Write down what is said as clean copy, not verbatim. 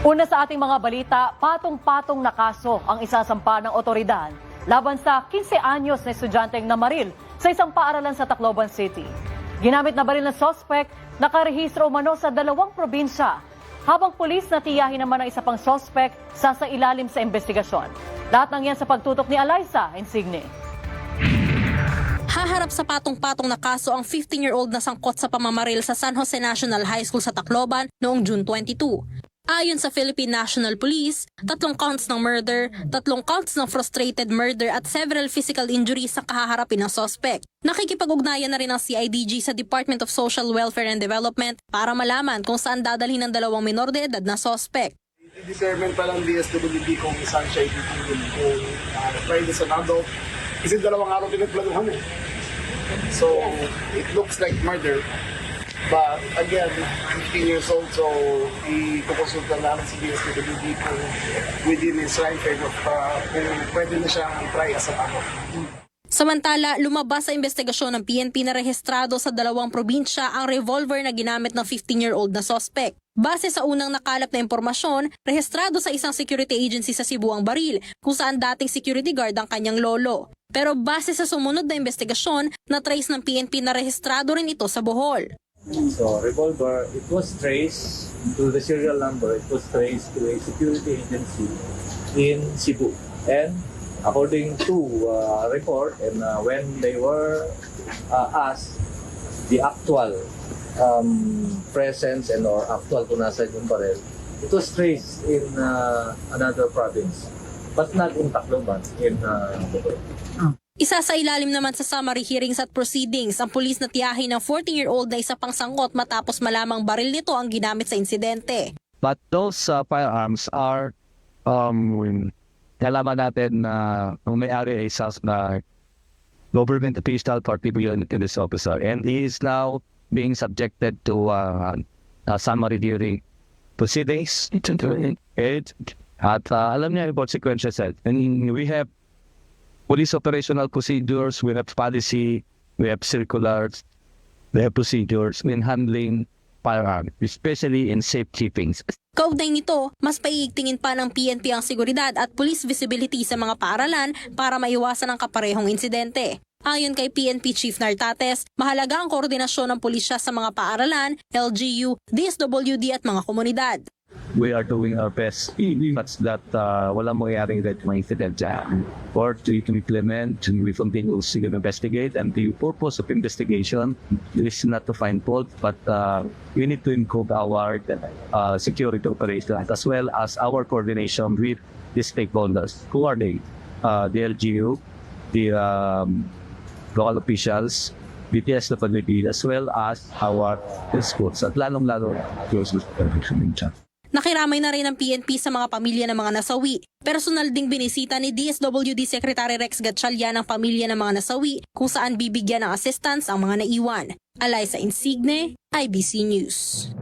Una sa ating mga balita, patong-patong na kaso ang isasampa ng otoridad laban sa 15 anyos na estudyanteng namaril sa isang paaralan sa Tacloban City. Ginamit na baril ng suspect, nakarehistro umano sa 2 probinsya, habang pulis natiyahin naman ang isa pang suspect sa ilalim sa investigasyon. Lahat ng yan sa pagtutok ni Eliza Insigne. Haharap sa patong-patong na kaso ang 15-year-old na sangkot sa pamamaril sa San Jose National High School sa Tacloban noong June 22. Ayon sa Philippine National Police, 3 counts ng murder, 3 counts ng frustrated murder at several physical injuries sa kahaharapin ng suspect. Nakikipag-ugnayan na rin ang CIDG sa Department of Social Welfare and Development para malaman kung saan dadalhin ng 2 minor de edad na suspect. I-determine pa lang DSWD kung saan siya itutulog kung try this an adult. Kasi 2 araw pinagplanuhan eh. So, it looks like murder. But again, 15 years old, so ikukonsulta namin si DSWD kung within his right frame of kung pwede na siyang i-try as a backup. Samantala, lumabas sa investigasyon ng PNP na rehistrado sa 2 probinsya ang revolver na ginamit ng 15-year-old na suspect. Base sa unang nakalap na impormasyon, rehistrado sa isang security agency sa Cebu ang baril, kung saan dating security guard ang kanyang lolo. Pero base sa sumunod na investigasyon, na-trace ng PNP na rehistrado rin ito sa Bohol. So, revolver, it was traced to the serial number, it was traced to a security agency in Cebu. And according to report, and when they were asked the actual presence and or actual kung nasa yung baril, it was traced in another province, but not in Tacloban, in Bohol. Isa sa ilalim naman sa summary hearings at proceedings, ang pulis na tiyahin ng 14-year-old na isa pang sangkot matapos malamang baril nito ang ginamit sa insidente. But those firearms are, nalaman natin na may-ari ay na government official, particularly this officer, and he is now being subjected to summary hearing proceedings. At alam niya yung consequences. And we have police operational procedures, we have policy, we have circulars, we have procedures in handling firearms, especially in safekeeping. Kaugnay nito, mas paiigtingin pa ng PNP ang seguridad at police visibility sa mga paaralan para maiwasan ang kaparehong insidente. Ayon kay PNP Chief Nartates, mahalaga ang koordinasyon ng pulisya sa mga paaralan, LGU, DSWD at mga komunidad. We are doing our best such that walang mangyayaring red mga incident dyan. Or to implement, we continuously investigate, and the purpose of investigation is not to find fault, but we need to improve our security operations as well as our coordination with the stakeholders. Who are they? The LGU, the local officials, BTS na pagbibigan, as well as our schools, at lalong-lalo close supervision. Nakiramay na rin ang PNP sa mga pamilya ng mga nasawi. Personal ding binisita ni DSWD Secretary Rex Gatchalian ang pamilya ng mga nasawi kung saan bibigyan ng assistance ang mga naiwan. Eliza Insigne, IBC News.